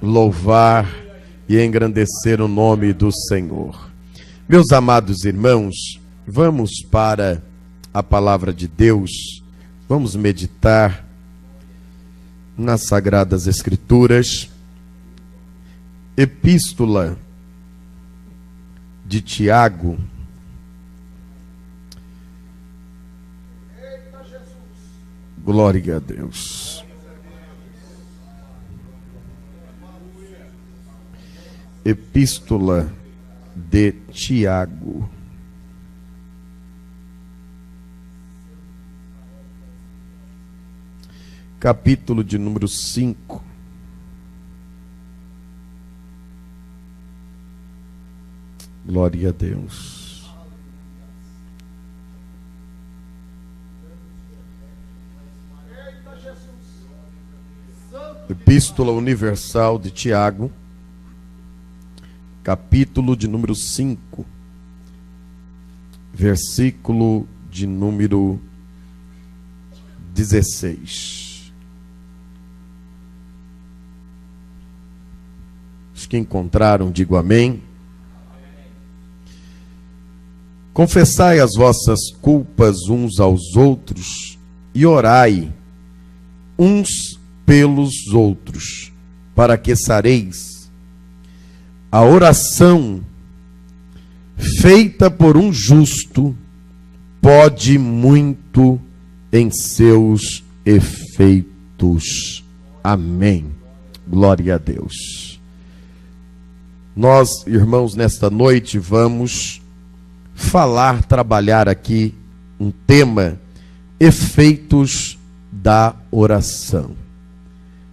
louvar e engrandecer o nome do Senhor. Meus amados irmãos, vamos para a palavra de Deus, vamos meditar nas Sagradas Escrituras. Epístola de Tiago, glória a Deus. Epístola de Tiago, capítulo de número 5. Glória a Deus. Epístola Universal de Tiago, capítulo de número 5, versículo de número 16. Os que encontraram, digo amém. Confessai as vossas culpas uns aos outros e orai uns pelos outros, para que sareis. A oração feita por um justo pode muito em seus efeitos. Amém. Glória a Deus. Nós, irmãos, nesta noite vamos trabalhar aqui um tema: efeitos da oração.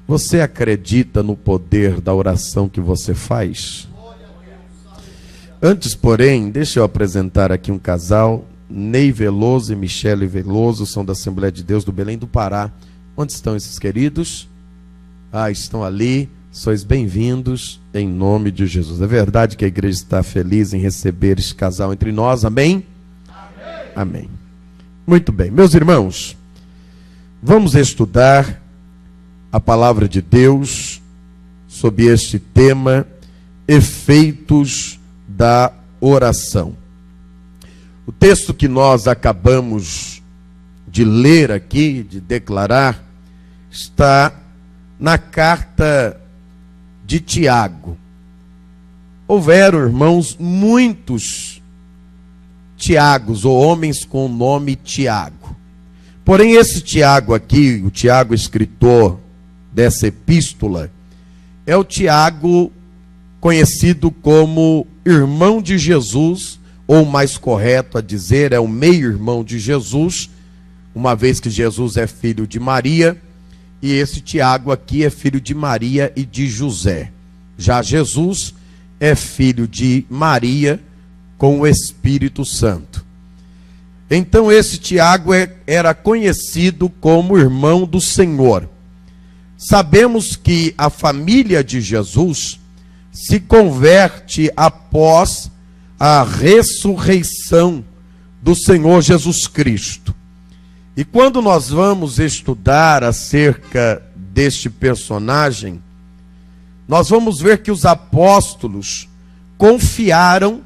Você acredita no poder da oração que você faz? Antes, porém, deixa eu apresentar aqui um casal, Ney Veloso e Michele Veloso, são da Assembleia de Deus do Belém do Pará. Onde estão esses queridos? Estão ali. Sois bem-vindos em nome de Jesus. É verdade que a igreja está feliz em receber esse casal entre nós, amém? Amém. Amém. Muito bem, meus irmãos, vamos estudar a palavra de Deus sob este tema: efeitos da oração. O texto que nós acabamos de ler aqui, de declarar, está na carta de Tiago. Houveram, irmãos, muitos Tiagos, ou homens com o nome Tiago. Porém, esse Tiago aqui, o Tiago escritor dessa epístola, é o Tiago conhecido como irmão de Jesus, ou mais correto a dizer, é o meio-irmão de Jesus, uma vez que Jesus é filho de Maria, e esse Tiago aqui é filho de Maria e de José. Já Jesus é filho de Maria com o Espírito Santo. Então esse Tiago era conhecido como irmão do Senhor. Sabemos que a família de Jesus se converte após a ressurreição do Senhor Jesus Cristo. E quando nós vamos estudar acerca deste personagem, nós vamos ver que os apóstolos confiaram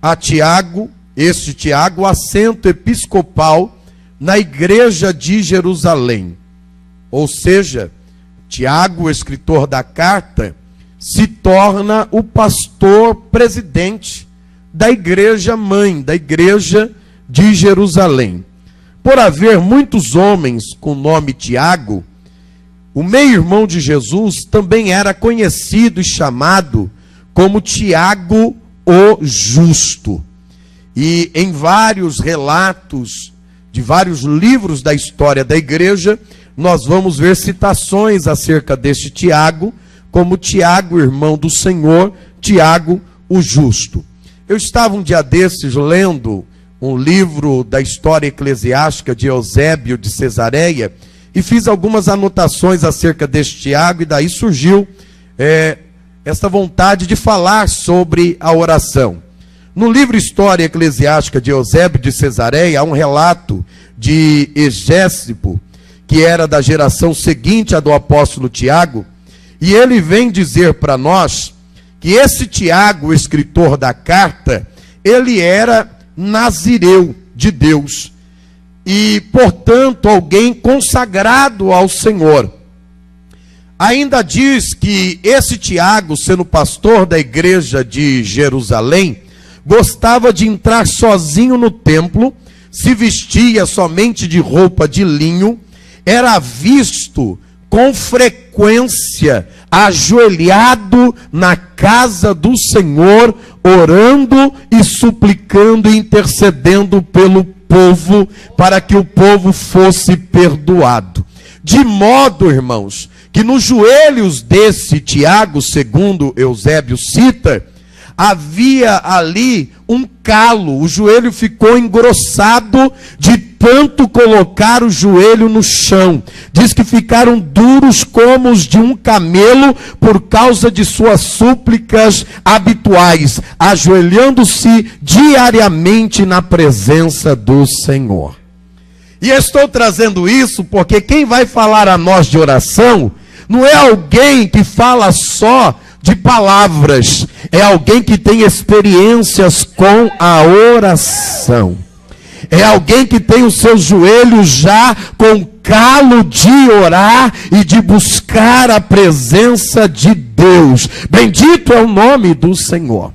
a Tiago, este Tiago, assento episcopal na igreja de Jerusalém. Ou seja, Tiago, o escritor da carta, se torna o pastor presidente da igreja mãe, da igreja de Jerusalém. Por haver muitos homens com o nome Tiago, o meio-irmão de Jesus também era conhecido e chamado como Tiago o Justo. E em vários relatos de vários livros da história da igreja, nós vamos ver citações acerca deste Tiago, como Tiago, irmão do Senhor, Tiago o Justo. Eu estava um dia desses lendo um livro da história eclesiástica de Eusébio de Cesareia e fiz algumas anotações acerca deste Tiago, e daí surgiu esta vontade de falar sobre a oração. No livro História Eclesiástica de Eusébio de Cesareia, há um relato de Egésipo, que era da geração seguinte à do apóstolo Tiago, E ele vem dizer para nós que esse Tiago, o escritor da carta, ele era nazireu de Deus. E, portanto, alguém consagrado ao Senhor. Ainda diz que esse Tiago, sendo pastor da igreja de Jerusalém, gostava de entrar sozinho no templo, se vestia somente de roupa de linho, era visto com frequência ajoelhado na casa do Senhor, orando e suplicando e intercedendo pelo povo, para que o povo fosse perdoado. De modo, irmãos, que nos joelhos desse Tiago, segundo Eusébio cita, havia ali um calo, o joelho ficou engrossado de tanto colocar o joelho no chão. Diz que ficaram duros como os de um camelo por causa de suas súplicas habituais, ajoelhando-se diariamente na presença do Senhor. E estou trazendo isso porque quem vai falar a nós de oração não é alguém que fala só de palavras, é alguém que tem experiências com a oração. É alguém que tem os seus joelhos já com calo de orar e de buscar a presença de Deus. Bendito é o nome do Senhor.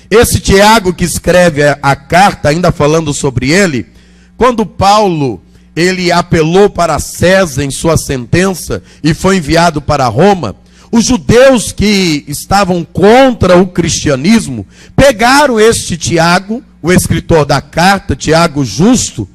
Esse Tiago que escreve a carta, ainda falando sobre ele, quando Paulo, ele apelou para César em sua sentença e foi enviado para Roma, os judeus que estavam contra o cristianismo pegaram este Tiago, o escritor da carta, Tiago Justo,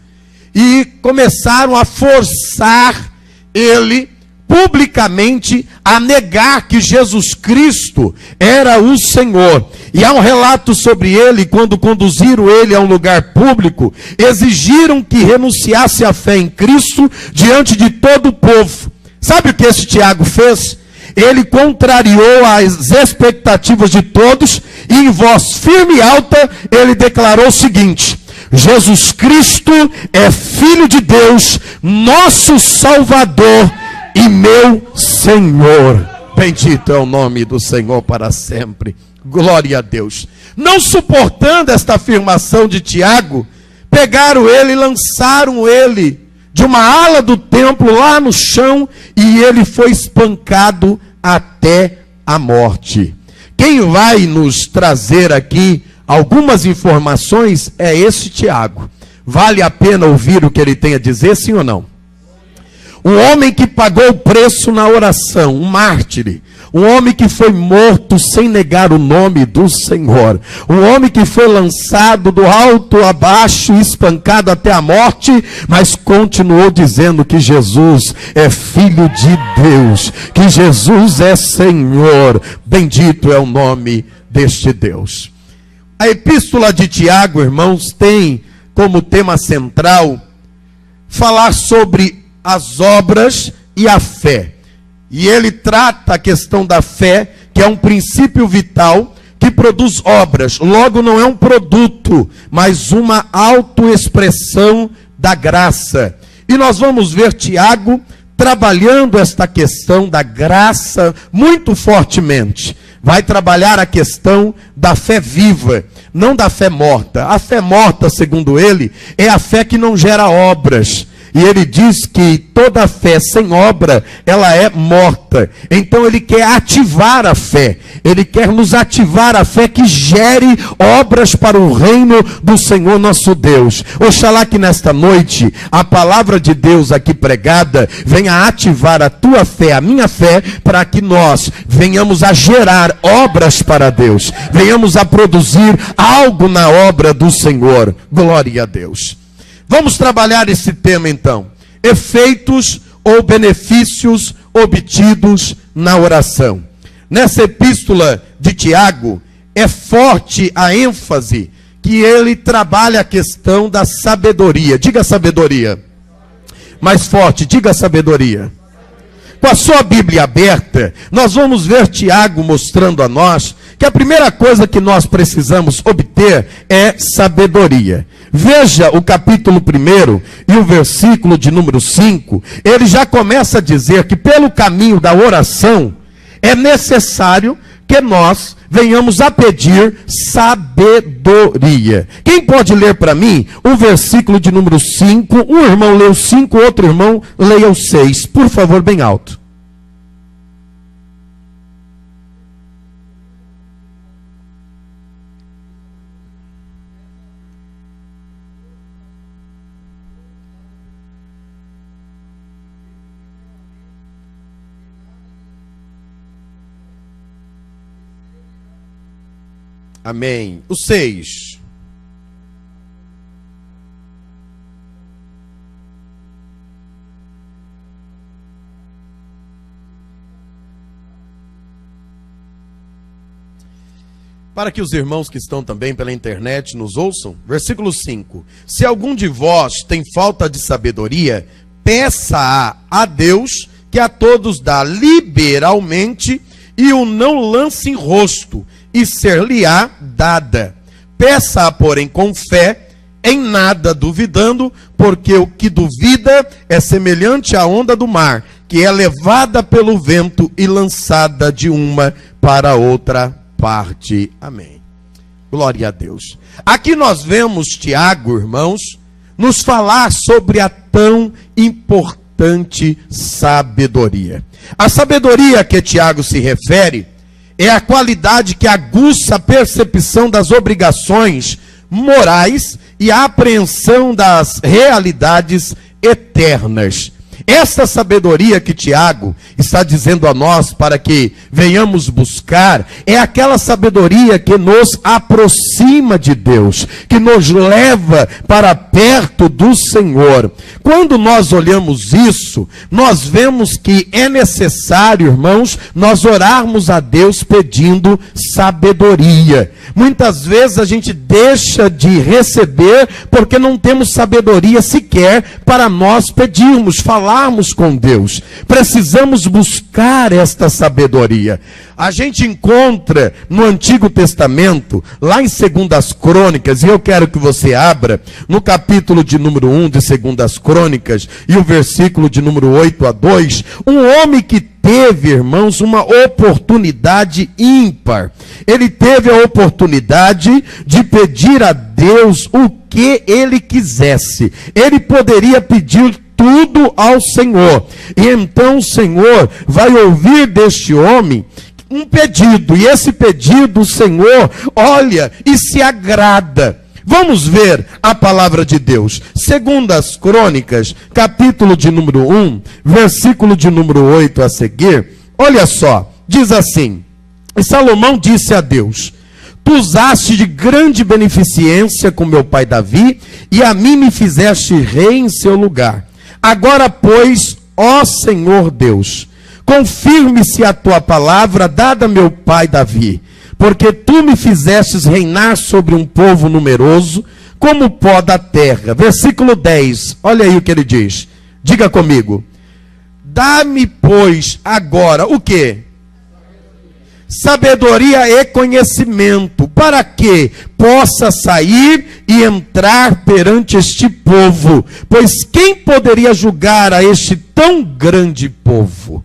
e começaram a forçar ele publicamente a negar que Jesus Cristo era o Senhor. E há um relato sobre ele, quando conduziram ele a um lugar público, exigiram que renunciasse à fé em Cristo diante de todo o povo. Sabe o que esse Tiago fez? Ele contrariou as expectativas de todos e em voz firme e alta ele declarou o seguinte: Jesus Cristo é Filho de Deus, nosso Salvador e meu Senhor. Bendito é o nome do Senhor para sempre. Glória a Deus. Não suportando esta afirmação de Tiago, pegaram ele e lançaram ele de uma ala do templo lá no chão, e ele foi espancado até a morte. Quem vai nos trazer aqui algumas informações é esse Tiago. Vale a pena ouvir o que ele tem a dizer, sim ou não? Um homem que pagou o preço na oração, um mártir. Um homem que foi morto sem negar o nome do Senhor. Um homem que foi lançado do alto abaixo, espancado até a morte, mas continuou dizendo que Jesus é Filho de Deus, que Jesus é Senhor. Bendito é o nome deste Deus. A epístola de Tiago, irmãos, tem como tema central falar sobre as obras e a fé. E ele trata a questão da fé, que é um princípio vital que produz obras. Logo, não é um produto, mas uma autoexpressão da graça. E nós vamos ver Tiago trabalhando esta questão da graça muito fortemente. Vai trabalhar a questão da fé viva, não da fé morta. A fé morta, segundo ele, é a fé que não gera obras. E ele diz que toda fé sem obra, ela é morta. Então ele quer ativar a fé. Ele quer nos ativar a fé que gere obras para o reino do Senhor nosso Deus. Oxalá que nesta noite, a palavra de Deus aqui pregada, venha ativar a tua fé, a minha fé, para que nós venhamos a gerar obras para Deus. Venhamos a produzir algo na obra do Senhor. Glória a Deus. Vamos trabalhar esse tema então. Efeitos ou benefícios obtidos na oração. Nessa epístola de Tiago, é forte a ênfase que ele trabalha a questão da sabedoria. Diga sabedoria. Mais forte, diga sabedoria. Com a sua Bíblia aberta, nós vamos ver Tiago mostrando a nós que a primeira coisa que nós precisamos obter é sabedoria. Veja o capítulo 1 e o versículo de número 5, ele já começa a dizer que pelo caminho da oração, é necessário que nós venhamos a pedir sabedoria. Quem pode ler para mim o versículo de número 5? Um irmão lê o 5, outro irmão leia o 6. Por favor, bem alto. Amém. O 6. Para que os irmãos que estão também pela internet nos ouçam, versículo 5. Se algum de vós tem falta de sabedoria, peça a Deus, que a todos dá liberalmente, e o não lance em rosto, e ser-lhe-á dada. Peça-a, porém, com fé, em nada duvidando, porque o que duvida é semelhante à onda do mar, que é levada pelo vento e lançada de uma para outra parte. Amém. Glória a Deus. Aqui nós vemos Tiago, irmãos, nos falar sobre a tão importante sabedoria. A sabedoria que Tiago se refere é a qualidade que aguça a percepção das obrigações morais e a apreensão das realidades eternas. Essa sabedoria que Tiago está dizendo a nós para que venhamos buscar, é aquela sabedoria que nos aproxima de Deus, que nos leva para perto do Senhor. Quando nós olhamos isso, nós vemos que é necessário, irmãos, nós orarmos a Deus pedindo sabedoria. Muitas vezes a gente deixa de receber porque não temos sabedoria sequer para nós pedirmos, falarmos com Deus. Precisamos buscar esta sabedoria. A gente encontra no Antigo Testamento, lá em 2 Crônicas, e eu quero que você abra no capítulo de número 1 de 2 Crônicas, e o versículo de número 8 a 2, um homem que teve, irmãos, uma oportunidade ímpar. Ele teve a oportunidade de pedir a Deus o que ele quisesse. Ele poderia pedir tudo ao Senhor. E então o Senhor vai ouvir deste homem um pedido, e esse pedido o Senhor olha e se agrada. Vamos ver a palavra de Deus. 2 Crônicas, capítulo de número 1, versículo de número 8 a seguir. Olha só, diz assim: e Salomão disse a Deus: tu usaste de grande beneficência com meu pai Davi, e a mim me fizeste rei em seu lugar. Agora, pois, ó Senhor Deus, confirme-se a tua palavra dada a meu pai Davi, porque tu me fizestes reinar sobre um povo numeroso, como o pó da terra. Versículo 10, olha aí o que ele diz. Diga comigo. Dá-me, pois, agora, o quê? Sabedoria e conhecimento, para que possa sair e entrar perante este povo. Pois quem poderia julgar a este tão grande povo?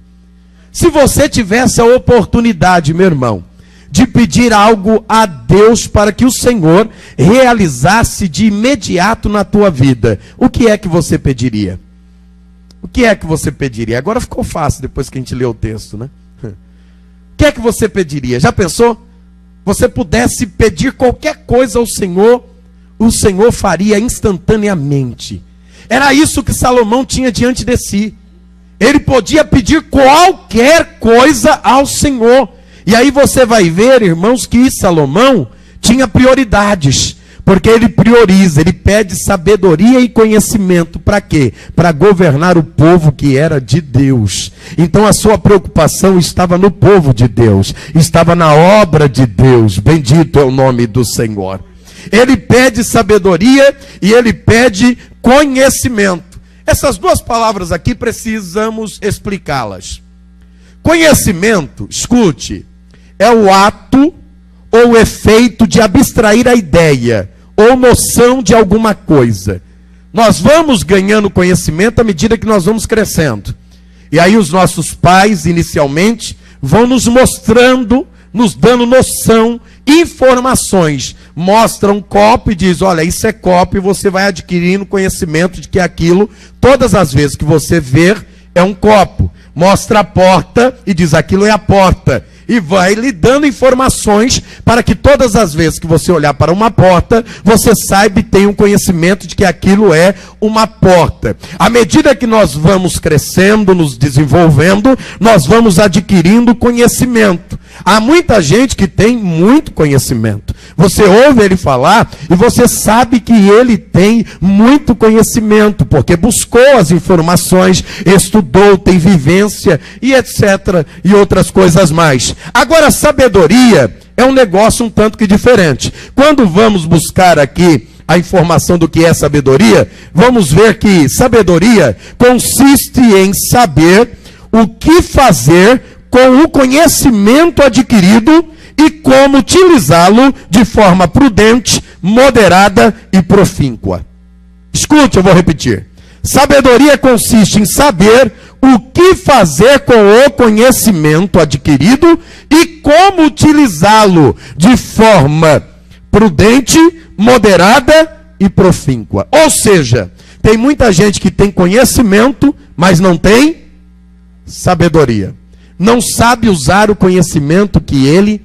Se você tivesse a oportunidade, meu irmão, de pedir algo a Deus para que o Senhor realizasse de imediato na tua vida, o que é que você pediria? O que é que você pediria? Agora ficou fácil depois que a gente leu o texto, né? O que é que você pediria? Já pensou? Você pudesse pedir qualquer coisa ao Senhor, o Senhor faria instantaneamente. Era isso que Salomão tinha diante de si. Ele podia pedir qualquer coisa ao Senhor. E aí você vai ver, irmãos, que Salomão tinha prioridades. Porque ele prioriza, ele pede sabedoria e conhecimento. Para quê? Para governar o povo que era de Deus. Então a sua preocupação estava no povo de Deus. Estava na obra de Deus. Bendito é o nome do Senhor. Ele pede sabedoria e ele pede conhecimento. Essas duas palavras aqui precisamos explicá-las. Conhecimento, escute, é o ato ou o efeito de abstrair a ideia ou noção de alguma coisa. Nós vamos ganhando conhecimento à medida que nós vamos crescendo. E aí os nossos pais, inicialmente, vão nos mostrando, nos dando noção, informações. Mostra um copo e diz, olha, isso é copo, e você vai adquirindo conhecimento de que aquilo, todas as vezes que você ver, é um copo. Mostra a porta e diz, aquilo é a porta. E vai lhe dando informações para que todas as vezes que você olhar para uma porta, você saiba e tenha um conhecimento de que aquilo é uma porta. À medida que nós vamos crescendo, nos desenvolvendo, nós vamos adquirindo conhecimento. Há muita gente que tem muito conhecimento. Você ouve ele falar e você sabe que ele tem muito conhecimento, porque buscou as informações, estudou, tem vivência e etc. e outras coisas mais. Agora, sabedoria é um negócio um tanto que diferente. Quando vamos buscar aqui a informação do que é sabedoria, vamos ver que sabedoria consiste em saber o que fazer com o conhecimento adquirido e como utilizá-lo de forma prudente, moderada e profíncua. Escute, eu vou repetir. Sabedoria consiste em saber o que fazer com o conhecimento adquirido e como utilizá-lo de forma prudente, moderada e profíncua. Ou seja, tem muita gente que tem conhecimento, mas não tem sabedoria. Não sabe usar o conhecimento que ele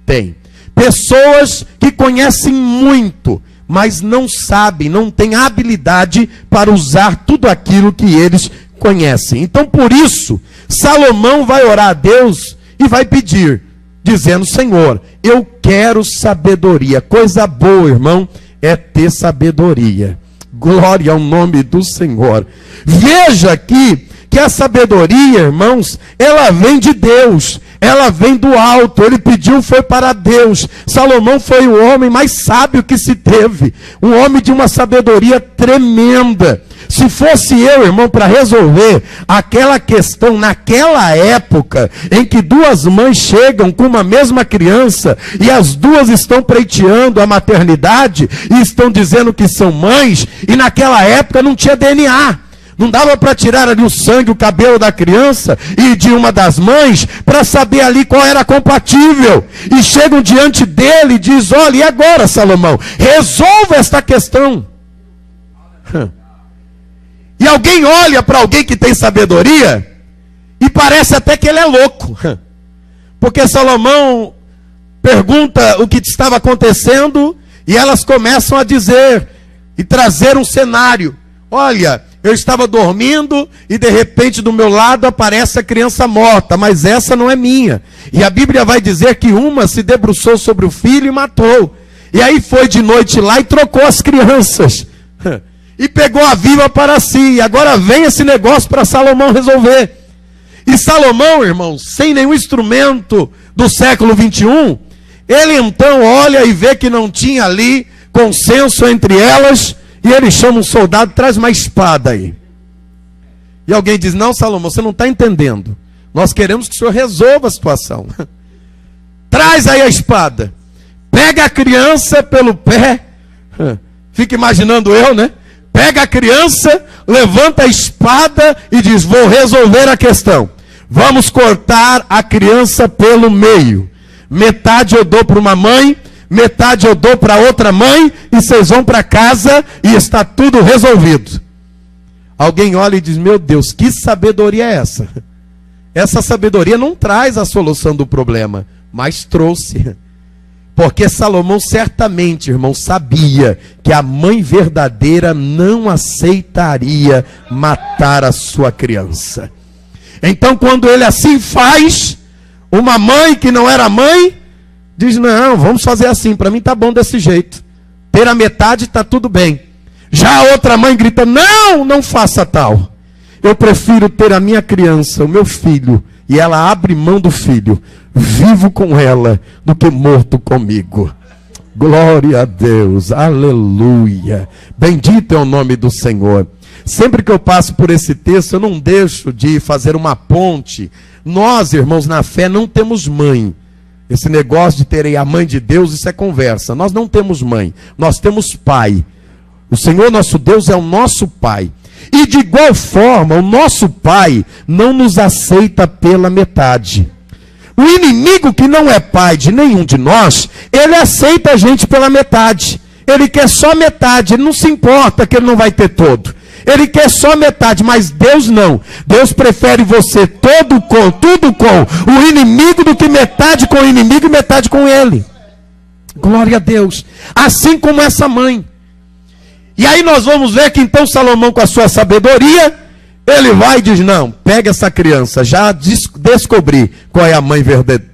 tem. Pessoas que conhecem muito, mas não sabem, não têm habilidade para usar tudo aquilo que eles conhecem. Então, por isso, Salomão vai orar a Deus e vai pedir, dizendo, Senhor, eu quero sabedoria. Coisa boa, irmão, é ter sabedoria. Glória ao nome do Senhor. Veja aqui que a sabedoria, irmãos, ela vem de Deus, ela vem do alto. Ele pediu, foi para Deus. Salomão foi o homem mais sábio que se teve, um homem de uma sabedoria tremenda. Se fosse eu, irmão, para resolver aquela questão naquela época, em que duas mães chegam com uma mesma criança, e as duas estão pleiteando a maternidade, e estão dizendo que são mães, e naquela época não tinha DNA. Não dava para tirar ali o sangue, o cabelo da criança e de uma das mães para saber ali qual era compatível. E chegam diante dele e diz, olha, e agora, Salomão? Resolva esta questão. E alguém olha para alguém que tem sabedoria e parece até que ele é louco. Porque Salomão pergunta o que estava acontecendo e elas começam a dizer e trazer um cenário. Olha, eu estava dormindo e de repente do meu lado aparece a criança morta, mas essa não é minha. E a Bíblia vai dizer que uma se debruçou sobre o filho e matou. E aí foi de noite lá e trocou as crianças. E pegou a viva para si. E agora vem esse negócio para Salomão resolver. E Salomão, irmãos, sem nenhum instrumento do século 21, ele então olha e vê que não tinha ali consenso entre elas. E ele chama um soldado, traz uma espada aí. E alguém diz, não, Salomão, você não está entendendo. Nós queremos que o senhor resolva a situação. Traz aí a espada. Pega a criança pelo pé. Fica imaginando eu, né? Pega a criança, levanta a espada e diz, vou resolver a questão. Vamos cortar a criança pelo meio. Metade eu dou para uma mãe, metade eu dou para outra mãe, e vocês vão para casa e está tudo resolvido. Alguém olha e diz, meu Deus, que sabedoria é essa? Essa sabedoria não traz a solução do problema, mas trouxe. Porque Salomão certamente, irmão, sabia que a mãe verdadeira não aceitaria matar a sua criança. Então, quando ele assim faz, uma mãe que não era mãe, diz, não, vamos fazer assim, para mim tá bom desse jeito. Ter a metade está tudo bem. Já a outra mãe grita, não, não faça tal. Eu prefiro ter a minha criança, o meu filho, e ela abre mão do filho, vivo com ela, do que morto comigo. Glória a Deus, aleluia. Bendito é o nome do Senhor. Sempre que eu passo por esse texto, eu não deixo de fazer uma ponte. Nós, irmãos, na fé não temos mãe. Esse negócio de terem a mãe de Deus, isso é conversa. Nós não temos mãe, nós temos pai. O Senhor nosso Deus é o nosso pai. E de igual forma, o nosso pai não nos aceita pela metade. o inimigo que não é pai de nenhum de nós, ele aceita a gente pela metade. Ele quer só metade, ele não se importa que ele não vai ter todo. Ele quer só metade, mas Deus não. Deus prefere você tudo com o inimigo do que metade com o inimigo e metade com ele. Glória a Deus. Assim como essa mãe. E aí nós vamos ver que então Salomão, com a sua sabedoria, ele vai e diz: não, pega essa criança, já descobri qual é a mãe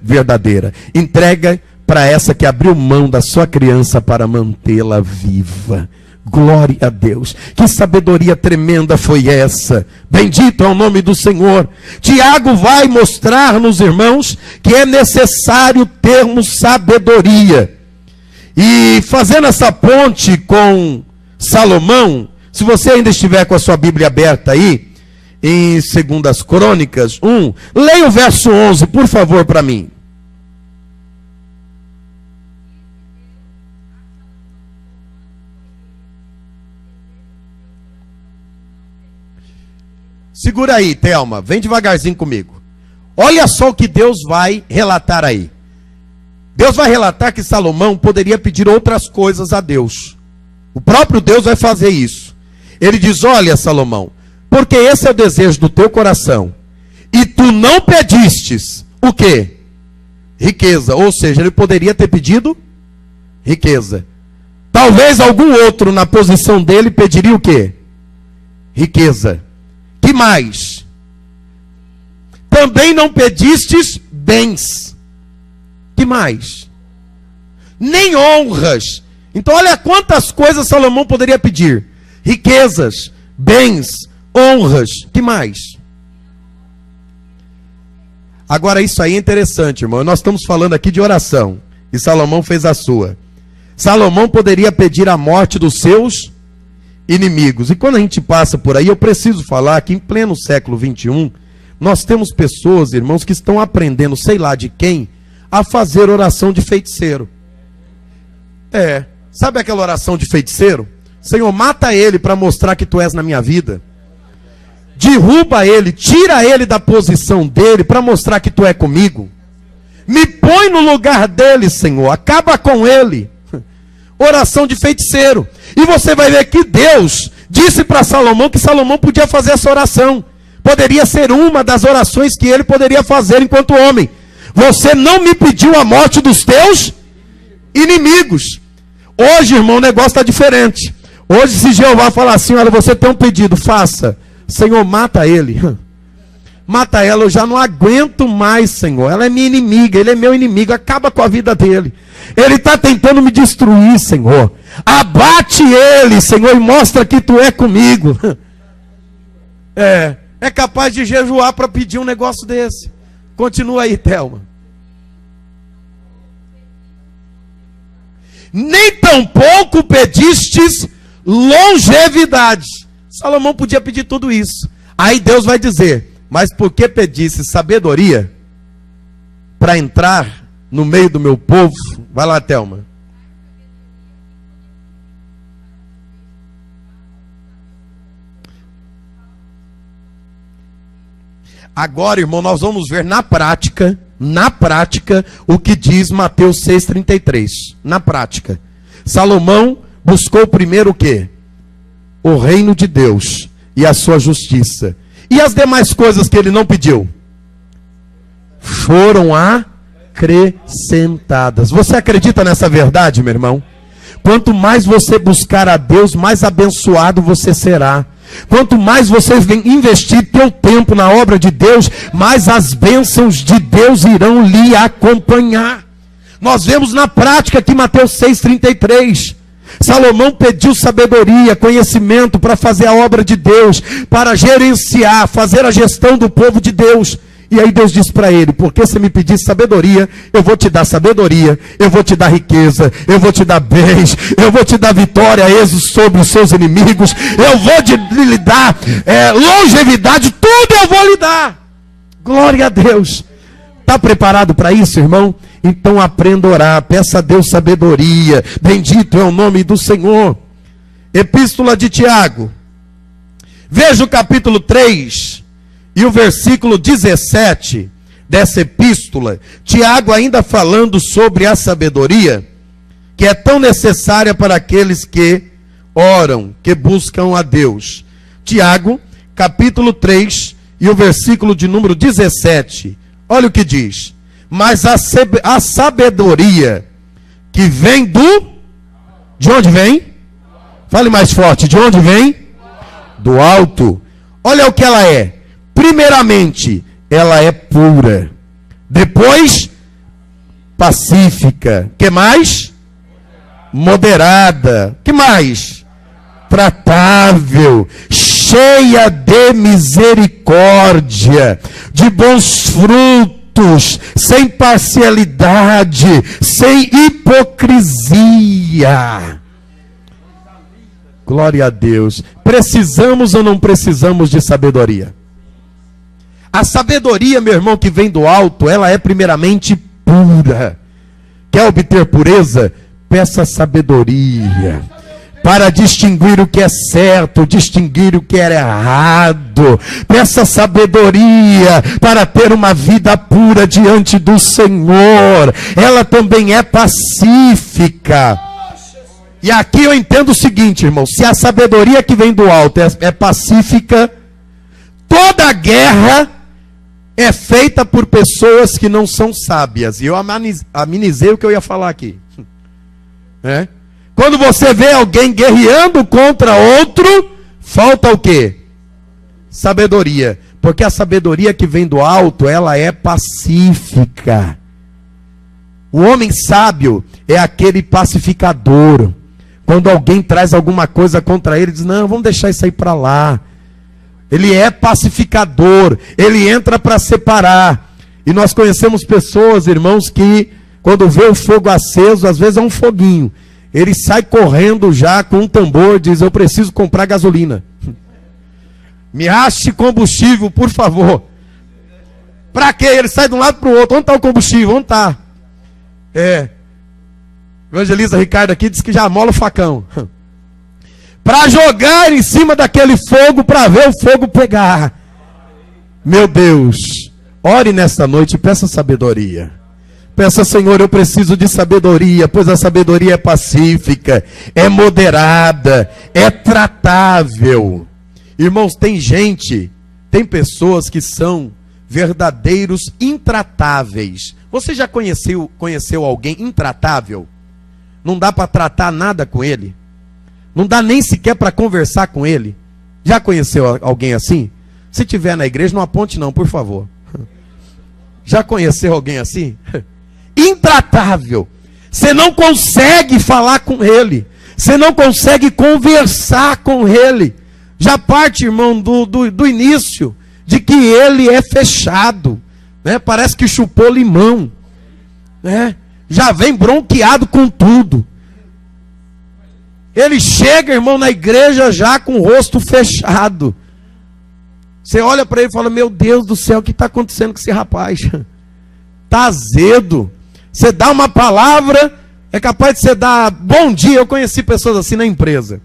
verdadeira. Entrega para essa que abriu mão da sua criança para mantê-la viva. Glória a Deus. Que sabedoria tremenda foi essa. Bendito é o nome do Senhor. Tiago vai mostrar-nos, irmãos, que é necessário termos sabedoria. E fazendo essa ponte com Salomão, se você ainda estiver com a sua Bíblia aberta aí, em 2 Crônicas 1, leia o verso 11, por favor, para mim. Segura aí, Thelma, vem devagarzinho comigo. Olha só o que Deus vai relatar aí. Deus vai relatar que Salomão poderia pedir outras coisas a Deus. O próprio Deus vai fazer isso. Ele diz: olha, Salomão, porque esse é o desejo do teu coração, e tu não pedistes o quê? Riqueza. Ou seja, ele poderia ter pedido riqueza. Talvez algum outro na posição dele pediria o quê? Riqueza. Que mais? Também não pedistes bens. Que mais? Nem honras. Então olha quantas coisas Salomão poderia pedir: riquezas, bens, honras. Que mais? Agora isso aí é interessante, irmão. Nós estamos falando aqui de oração, e Salomão fez a sua. Salomão poderia pedir a morte dos seus inimigos. E quando a gente passa por aí, eu preciso falar que em pleno século 21, nós temos pessoas, irmãos, que estão aprendendo, sei lá de quem, a fazer oração de feiticeiro. Sabe aquela oração de feiticeiro? Senhor, mata ele para mostrar que tu és na minha vida. Derruba ele, tira ele da posição dele para mostrar que tu é comigo. Me põe no lugar dele, Senhor, acaba com ele. Oração de feiticeiro. E você vai ver que Deus disse para Salomão que Salomão podia fazer essa oração. Poderia ser uma das orações que ele poderia fazer enquanto homem. Você não me pediu a morte dos teus inimigos. Hoje, irmão, o negócio está diferente. Hoje, se Jeová falar assim: olha, você tem um pedido, faça. Senhor, mata ele. Mata ela, eu já não aguento mais, Senhor. Ela é minha inimiga, ele é meu inimigo, acaba com a vida dele. Ele está tentando me destruir, Senhor. Abate ele, Senhor, e mostra que tu é comigo. É capaz de jejuar para pedir um negócio desse. Continua aí, Thelma. Nem tampouco pedistes longevidade. Salomão podia pedir tudo isso. Aí Deus vai dizer: mas por que pedisse sabedoria para entrar no meio do meu povo? Vai lá, Thelma. Agora, irmão, nós vamos ver na prática, o que diz Mateus 6,33. Na prática. Salomão buscou primeiro o quê? O reino de Deus e a sua justiça. E as demais coisas que ele não pediu? Foram acrescentadas. Você acredita nessa verdade, meu irmão? Quanto mais você buscar a Deus, mais abençoado você será. Quanto mais você investir teu tempo na obra de Deus, mais as bênçãos de Deus irão lhe acompanhar. Nós vemos na prática aqui Mateus 6,33. Salomão pediu sabedoria, conhecimento para fazer a obra de Deus, para gerenciar, fazer a gestão do povo de Deus. E aí Deus diz para ele: porque você me pedir sabedoria, eu vou te dar sabedoria, eu vou te dar riqueza, eu vou te dar bens, eu vou te dar vitória, êxito sobre os seus inimigos, eu vou lhe dar longevidade, tudo eu vou lhe dar. Glória a Deus. Está preparado para isso, irmão? Então aprenda a orar, peça a Deus sabedoria. Bendito é o nome do Senhor. Epístola de Tiago. Veja o capítulo 3 e o versículo 17. dessa epístola, Tiago ainda falando sobre a sabedoria, que é tão necessária para aqueles que oram, que buscam a Deus. Tiago, capítulo 3, e o versículo de número 17. Olha o que diz. Mas a sabedoria que vem do... De onde vem? Fale mais forte. De onde vem? Do alto. Olha o que ela é. Primeiramente, ela é pura. Depois, pacífica. Que mais? Moderada. Que mais? Tratável. Cheia de misericórdia. De bons frutos. Sem parcialidade. Sem hipocrisia. Glória a Deus. Precisamos ou não precisamos de sabedoria? A sabedoria, meu irmão, que vem do alto, ela é primeiramente pura. Quer obter pureza? Peça sabedoria. Para distinguir o que é certo, distinguir o que é errado. Peça sabedoria para ter uma vida pura diante do Senhor. Ela também é pacífica. E aqui eu entendo o seguinte, irmão. Se a sabedoria que vem do alto é pacífica, toda guerra é feita por pessoas que não são sábias. E eu amenizei o que eu ia falar aqui. Quando você vê alguém guerreando contra outro, falta o quê? Sabedoria. Porque a sabedoria que vem do alto, ela é pacífica. O homem sábio é aquele pacificador. Quando alguém traz alguma coisa contra ele, diz, não, vamos deixar isso aí para lá. Ele é pacificador, ele entra para separar. E nós conhecemos pessoas, irmãos, que quando vê o fogo aceso, às vezes é um foguinho. Ele sai correndo já com um tambor, diz, eu preciso comprar gasolina. Me ache combustível, por favor. Para quê? Ele sai de um lado para o outro. Onde está o combustível? Onde está? Evangelista Ricardo aqui diz que já amola o facão. Para jogar em cima daquele fogo, para ver o fogo pegar. Meu Deus, ore nesta noite e peça sabedoria. Peça, Senhor, eu preciso de sabedoria, pois a sabedoria é pacífica, é moderada, é tratável. Irmãos, tem pessoas que são verdadeiros intratáveis. Você já conheceu alguém intratável? Não dá para tratar nada com ele. Não dá nem sequer para conversar com ele. Já conheceu alguém assim? Se tiver na igreja, não aponte não, por favor. Já conheceu alguém assim? Intratável. Você não consegue falar com ele. Você não consegue conversar com ele. Já parte, irmão, do início, de que ele é fechado. Parece que chupou limão. Já vem bronqueado com tudo. Ele chega, irmão, na igreja já com o rosto fechado. Você olha para ele e fala, meu Deus do céu, o que está acontecendo com esse rapaz? Está azedo. Você dá uma palavra, é capaz de você dar bom dia. Eu conheci pessoas assim na empresa.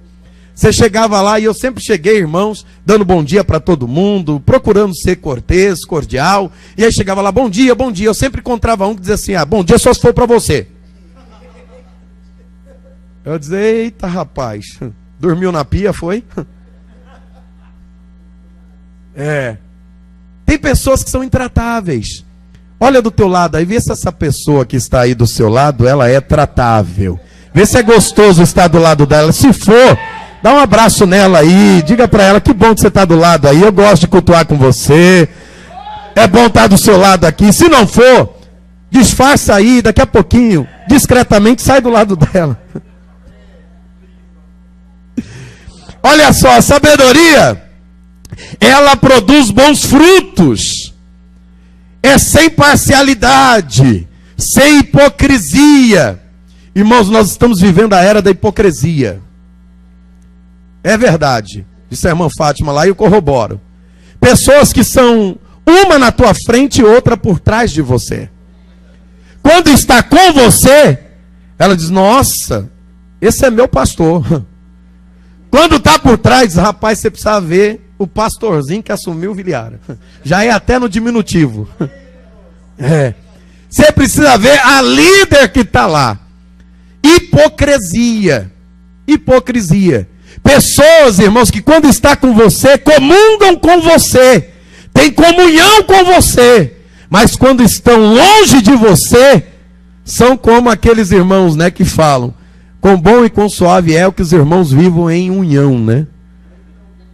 Você chegava lá, e eu sempre cheguei, irmãos, dando bom dia para todo mundo, procurando ser cortês, cordial. E aí chegava lá, bom dia, bom dia. Eu sempre encontrava um que dizia assim, bom dia só se for para você. Eu dizia, eita rapaz, dormiu na pia, foi? Tem pessoas que são intratáveis. Olha do teu lado aí, vê se essa pessoa que está aí do seu lado, ela é tratável. Vê se é gostoso estar do lado dela. Se for, dá um abraço nela aí, diga para ela, que bom que você está do lado aí, eu gosto de cultuar com você. É bom estar do seu lado aqui. Se não for, disfarça aí, daqui a pouquinho, discretamente sai do lado dela. Olha só, a sabedoria, ela produz bons frutos. É sem parcialidade, sem hipocrisia. Irmãos, nós estamos vivendo a era da hipocrisia. É verdade. Disse a irmã Fátima lá e eu corroboro. Pessoas que são uma na tua frente e outra por trás de você. Quando está com você, ela diz, nossa, esse é meu pastor. Quando está por trás, diz, rapaz, você precisa ver o pastorzinho que assumiu o Viliara. Já é até no diminutivo. Você precisa ver a líder que está lá. Hipocrisia. Hipocrisia. Pessoas, irmãos, que quando está com você, comungam com você, tem comunhão com você, mas quando estão longe de você, são como aqueles irmãos, né, que falam, com bom e com suave é o que os irmãos vivam em união, né?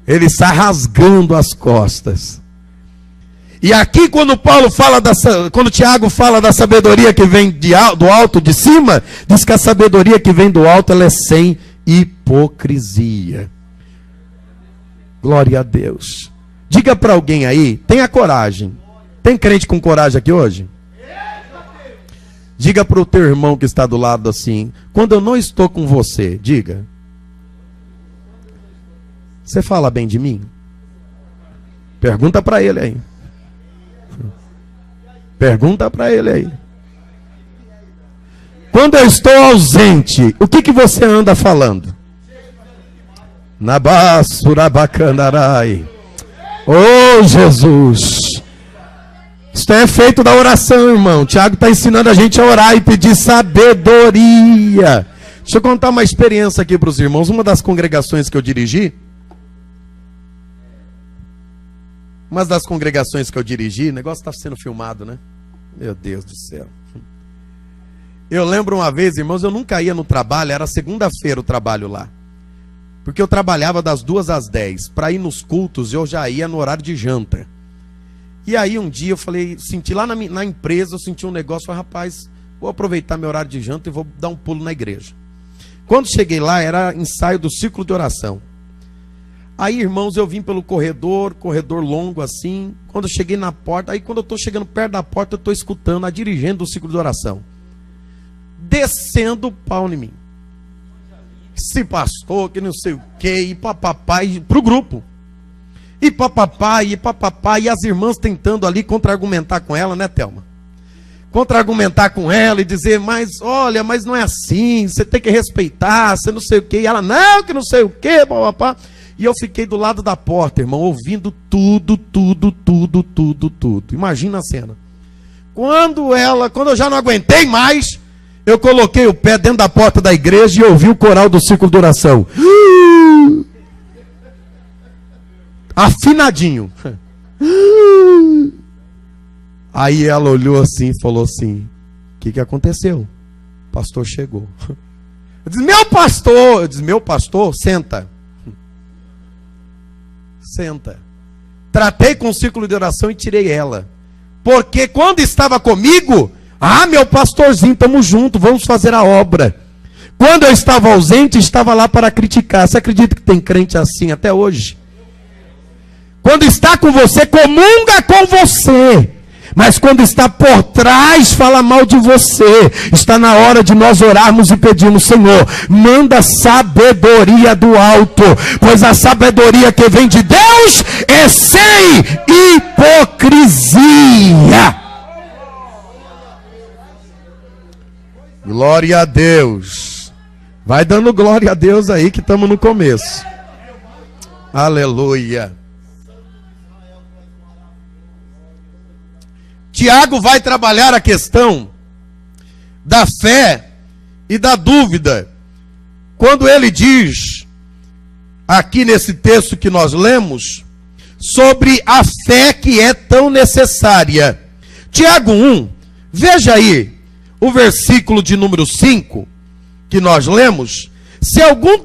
Ele está rasgando as costas. E aqui quando Tiago fala da sabedoria que vem do alto, de cima, diz que a sabedoria que vem do alto, ela é sem hipocrisia. Glória a Deus. Diga para alguém aí, tenha coragem. Tem crente com coragem aqui hoje? Diga para o teu irmão que está do lado assim, quando eu não estou com você, diga. Você fala bem de mim? Pergunta para ele aí. Pergunta para ele aí. Quando eu estou ausente, o que você anda falando? Nabassurabacandarai. Oh, Jesus. Isto é efeito da oração, irmão. Tiago está ensinando a gente a orar e pedir sabedoria. Deixa eu contar uma experiência aqui para os irmãos. Uma das congregações que eu dirigi, o negócio está sendo filmado, né? Meu Deus do céu. Eu lembro uma vez, irmãos, eu nunca ia no trabalho, era segunda-feira o trabalho lá. Porque eu trabalhava das 2 às 10. Para ir nos cultos, eu já ia no horário de janta. E aí um dia eu falei, senti lá na empresa, eu senti um negócio, falei, rapaz, vou aproveitar meu horário de janta e vou dar um pulo na igreja. Quando cheguei lá, era ensaio do ciclo de oração. Aí, irmãos, eu vim pelo corredor longo assim. Quando eu cheguei na porta, aí quando eu estou chegando perto da porta, eu estou escutando a dirigente do ciclo de oração descendo o pau em mim. Se pastor, que não sei o que, e papapá, pro grupo. E papapá, e as irmãs tentando ali contra-argumentar com ela, né, Thelma? Contra-argumentar com ela e dizer, mas olha, mas não é assim, você tem que respeitar, você não sei o que. E ela, não, que não sei o que, papapá. E eu fiquei do lado da porta, irmão, ouvindo tudo. Imagina a cena. Quando eu já não aguentei mais, eu coloquei o pé dentro da porta da igreja e ouvi o coral do círculo de oração. Afinadinho. Aí ela olhou assim e falou assim, o que aconteceu? O pastor chegou. Eu disse, meu pastor, senta. Senta. Tratei com o círculo de oração e tirei ela. Porque quando estava comigo, meu pastorzinho, estamos juntos, vamos fazer a obra. Quando eu estava ausente, estava lá para criticar. Você acredita que tem crente assim até hoje? Quando está com você, comunga com você. Mas quando está por trás, fala mal de você. Está na hora de nós orarmos e pedirmos, Senhor, manda sabedoria do alto. Pois a sabedoria que vem de Deus é sem hipocrisia. Glória a Deus. Vai dando glória a Deus aí que estamos no começo. Aleluia. Tiago vai trabalhar a questão da fé e da dúvida. Quando ele diz, aqui nesse texto que nós lemos, sobre a fé que é tão necessária. Tiago 1, veja aí, o versículo de número 5, que nós lemos. Se algum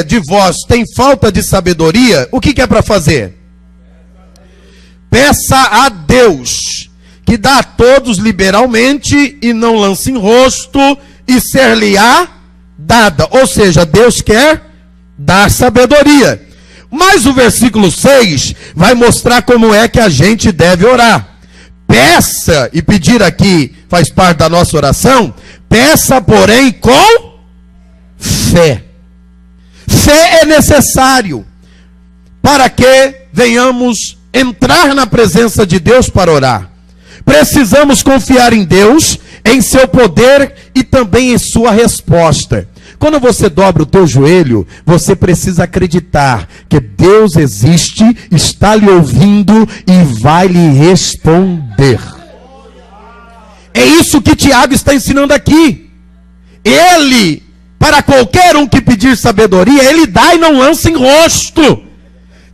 de vós tem falta de sabedoria, o que é para fazer? Peça a Deus, que dá a todos liberalmente e não lança em rosto, e ser-lhe-á dada. Ou seja, Deus quer dar sabedoria. Mas o versículo 6 vai mostrar como é que a gente deve orar. Peça, e pedir aqui faz parte da nossa oração, peça, porém, com fé. Fé é necessário para que venhamos entrar na presença de Deus para orar. Precisamos confiar em Deus, em seu poder e também em sua resposta. Quando você dobra o teu joelho, você precisa acreditar que Deus existe, está lhe ouvindo e vai lhe responder. É isso que Tiago está ensinando aqui. Ele, para qualquer um que pedir sabedoria, ele dá e não lança em rosto.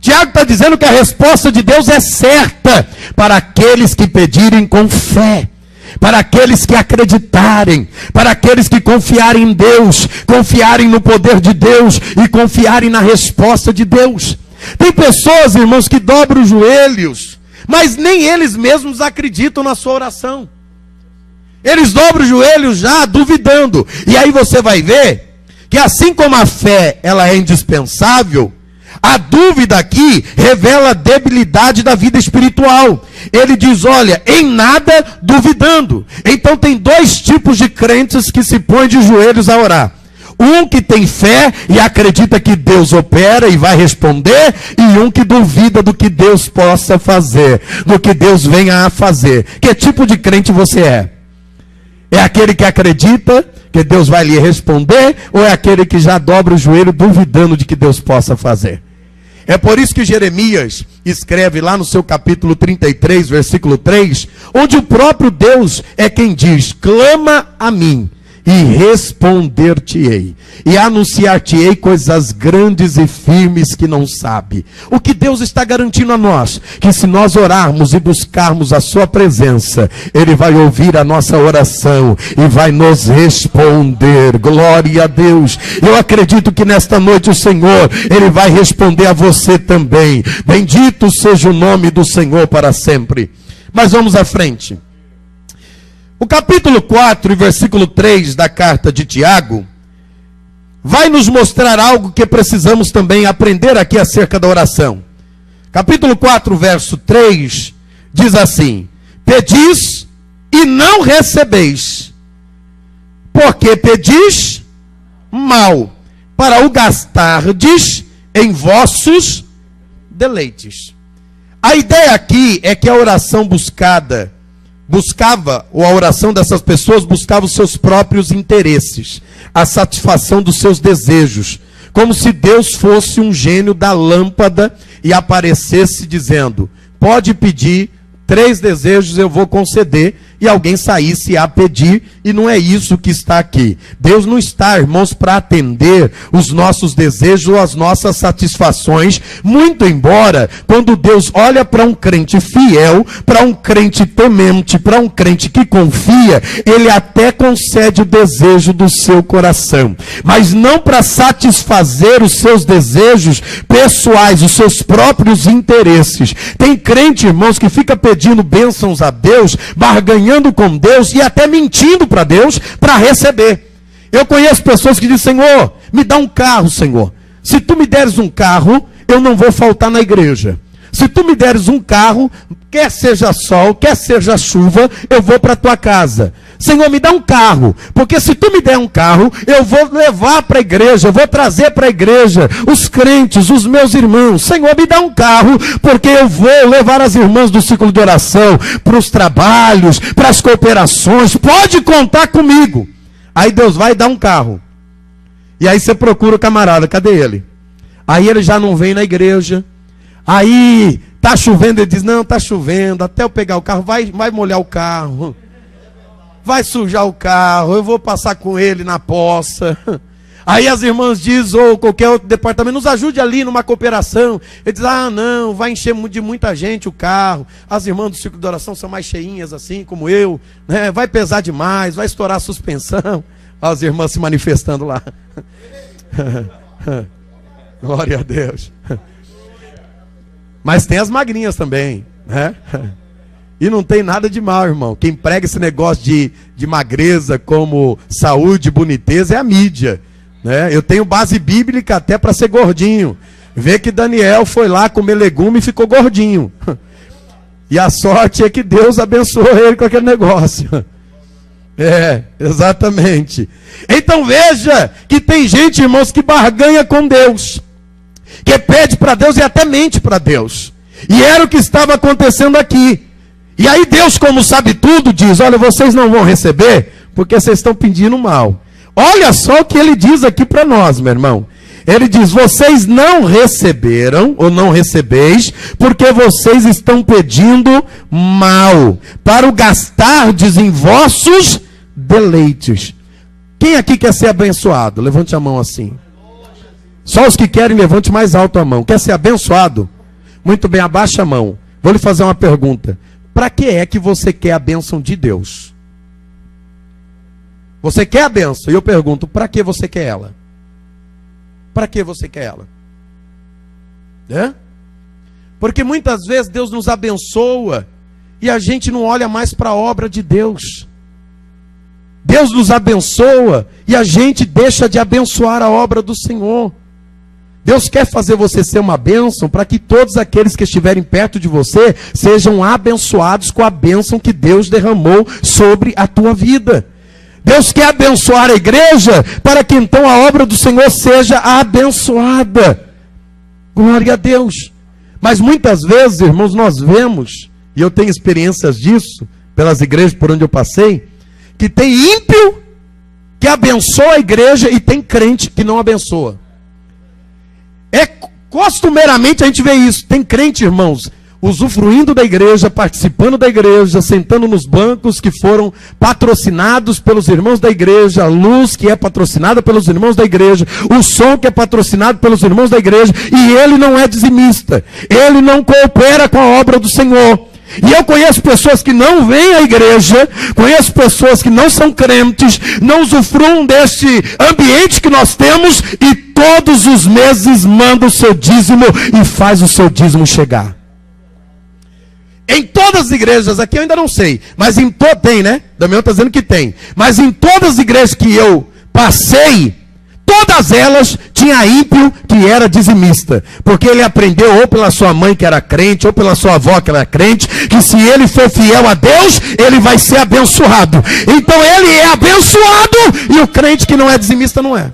Tiago está dizendo que a resposta de Deus é certa para aqueles que pedirem com fé, para aqueles que acreditarem, para aqueles que confiarem em Deus, confiarem no poder de Deus e confiarem na resposta de Deus. Tem pessoas, irmãos, que dobram os joelhos, mas nem eles mesmos acreditam na sua oração. Eles dobram os joelhos já duvidando. E aí você vai ver que assim como a fé ela é indispensável, a dúvida aqui revela a debilidade da vida espiritual. Ele diz, olha, em nada duvidando. Então tem dois tipos de crentes que se põem de joelhos a orar. Um que tem fé e acredita que Deus opera e vai responder, e um que duvida do que Deus possa fazer, do que Deus venha a fazer. Que tipo de crente você é? É aquele que acredita que Deus vai lhe responder, ou é aquele que já dobra o joelho duvidando de que Deus possa fazer? É por isso que Jeremias escreve lá no seu capítulo 33, versículo 3, onde o próprio Deus é quem diz, clama a mim e responder-te-ei, e anunciar-te-ei coisas grandes e firmes que não sabe. O que Deus está garantindo a nós? Que se nós orarmos e buscarmos a sua presença, Ele vai ouvir a nossa oração e vai nos responder. Glória a Deus. Eu acredito que nesta noite o Senhor, Ele vai responder a você também. Bendito seja o nome do Senhor para sempre. Mas vamos à frente. O capítulo 4, versículo 3 da carta de Tiago, vai nos mostrar algo que precisamos também aprender aqui acerca da oração. Capítulo 4, verso 3, diz assim, pedis e não recebeis, porque pedis mal, para o gastardes em vossos deleites. A ideia aqui é que a oração ou a oração dessas pessoas buscava os seus próprios interesses, a satisfação dos seus desejos, como se Deus fosse um gênio da lâmpada e aparecesse dizendo, pode pedir 3 desejos, eu vou conceder, e alguém saísse a pedir, e não é isso que está aqui. Deus não está, irmãos, para atender os nossos desejos ou as nossas satisfações, muito embora, quando Deus olha para um crente fiel, para um crente temente, para um crente que confia, Ele até concede o desejo do seu coração, mas não para satisfazer os seus desejos pessoais, os seus próprios interesses. Tem crente, irmãos, que fica pedindo bênçãos a Deus, barganhando com Deus e até mentindo para Deus para receber. Eu conheço pessoas que dizem, Senhor, me dá um carro, Senhor. Se tu me deres um carro, eu não vou faltar na igreja. Se tu me deres um carro, quer seja sol, quer seja chuva, eu vou para a tua casa. Senhor, me dá um carro, porque se tu me der um carro, eu vou levar para a igreja, eu vou trazer para a igreja os crentes, os meus irmãos. Senhor, me dá um carro, porque eu vou levar as irmãs do ciclo de oração para os trabalhos, para as cooperações. Pode contar comigo. Aí Deus vai dar um carro. E aí você procura o camarada, cadê ele? Aí ele já não vem na igreja. Aí tá chovendo, ele diz, não, tá chovendo, até eu pegar o carro, vai molhar o carro, vai sujar o carro, eu vou passar com ele na poça. Aí as irmãs dizem, ou qualquer outro departamento, nos ajude ali numa cooperação. Ele diz, não, vai encher de muita gente o carro, as irmãs do ciclo de oração são mais cheinhas assim, como eu, né? Vai pesar demais, vai estourar a suspensão. As irmãs se manifestando lá. Glória a Deus. Mas tem as magrinhas também, né? E não tem nada de mal, irmão. Quem prega esse negócio de magreza como saúde, boniteza, é a mídia, né? Eu tenho base bíblica até para ser gordinho. Vê que Daniel foi lá comer legume e ficou gordinho. E a sorte é que Deus abençoou ele com aquele negócio. É, exatamente. Então veja que tem gente, irmãos, que barganha com Deus, que pede para Deus e até mente para Deus. E era o que estava acontecendo aqui. E aí Deus, como sabe tudo, diz, olha, vocês não vão receber, porque vocês estão pedindo mal. Olha só o que ele diz aqui para nós, meu irmão. Ele diz: vocês não receberam, ou não recebeis, porque vocês estão pedindo mal, para o gastardes em vossos deleites. Quem aqui quer ser abençoado? Levante a mão assim. Só os que querem, levante mais alto a mão. Quer ser abençoado? Muito bem, abaixa a mão. Vou lhe fazer uma pergunta. Para que é que você quer a bênção de Deus? Você quer a bênção? E eu pergunto, para que você quer ela? Para que você quer ela? É? Porque muitas vezes Deus nos abençoa e a gente não olha mais para a obra de Deus. Deus nos abençoa e a gente deixa de abençoar a obra do Senhor. Deus quer fazer você ser uma bênção para que todos aqueles que estiverem perto de você sejam abençoados com a bênção que Deus derramou sobre a tua vida. Deus quer abençoar a igreja para que então a obra do Senhor seja abençoada. Glória a Deus. Mas muitas vezes, irmãos, nós vemos, e eu tenho experiências disso, pelas igrejas por onde eu passei, que tem ímpio que abençoa a igreja e tem crente que não abençoa. Costumeiramente a gente vê isso. Tem crente, irmãos, usufruindo da igreja, participando da igreja, sentando nos bancos que foram patrocinados pelos irmãos da igreja, a luz que é patrocinada pelos irmãos da igreja, o som que é patrocinado pelos irmãos da igreja, e ele não é dizimista, ele não coopera com a obra do Senhor. E eu conheço pessoas que não vêm à igreja, conheço pessoas que não são crentes, não usufruem deste ambiente que nós temos, e todos os meses manda o seu dízimo e faz o seu dízimo chegar. Em todas as igrejas, aqui eu ainda não sei, mas tem, né? Damião está dizendo que tem. Mas em todas as igrejas que eu passei, todas elas tinha ímpio que era dizimista. Porque ele aprendeu ou pela sua mãe que era crente, ou pela sua avó que era crente, que se ele for fiel a Deus, ele vai ser abençoado. Então ele é abençoado e o crente que não é dizimista não é.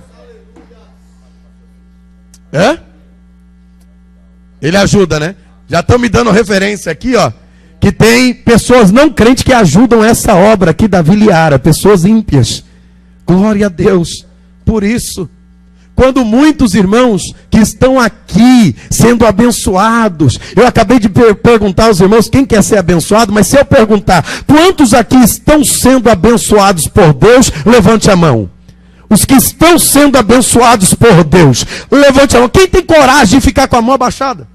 Ele ajuda, né? Já estão me dando referência aqui, ó, que tem pessoas não crentes que ajudam essa obra aqui da Viliara, pessoas ímpias. Glória a Deus. Por isso, quando muitos irmãos que estão aqui sendo abençoados, eu acabei de perguntar aos irmãos quem quer ser abençoado, mas se eu perguntar quantos aqui estão sendo abençoados por Deus, levante a mão. Os que estão sendo abençoados por Deus, levante a mão. Quem tem coragem de ficar com a mão abaixada?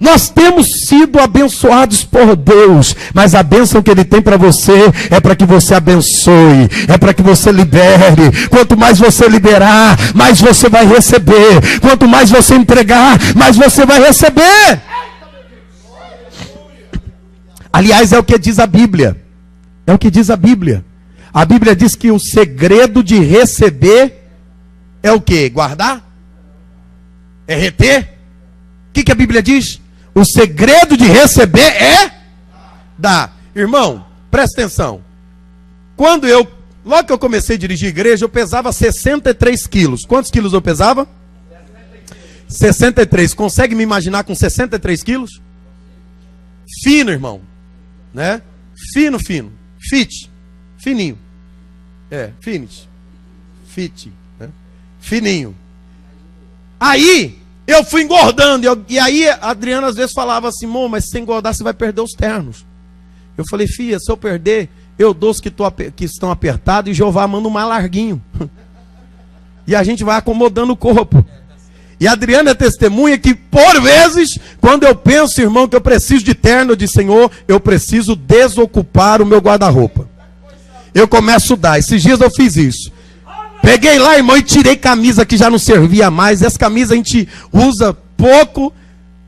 Nós temos sido abençoados por Deus, mas a bênção que Ele tem para você é para que você abençoe, é para que você libere. Quanto mais você liberar, mais você vai receber. Quanto mais você entregar, mais você vai receber. Aliás, é o que diz a Bíblia. É o que diz a Bíblia. A Bíblia diz que o segredo de receber é o quê? Guardar? É reter? O que a Bíblia diz? O segredo de receber é dar. Irmão, presta atenção. Logo que eu comecei a dirigir igreja, eu pesava 63 quilos. Quantos quilos eu pesava? 63. Consegue me imaginar com 63 quilos? Fino, irmão. Né? Fino. Fit. Fininho. Fit. Né? Fininho. Aí eu fui engordando, e aí a Adriana às vezes falava assim: "Mô, mas se você engordar você vai perder os ternos". Eu falei: "Filha, se eu perder, eu dou os que estão apertados e Jeová manda um mais larguinho". E a gente vai acomodando o corpo. E a Adriana é testemunha que por vezes, quando eu penso, irmão, que eu preciso de terno, eu digo: "Senhor, eu preciso desocupar o meu guarda-roupa". Eu começo a dar. Esses dias eu fiz isso. Peguei lá, irmão, e tirei camisa que já não servia mais. Essa camisa a gente usa pouco,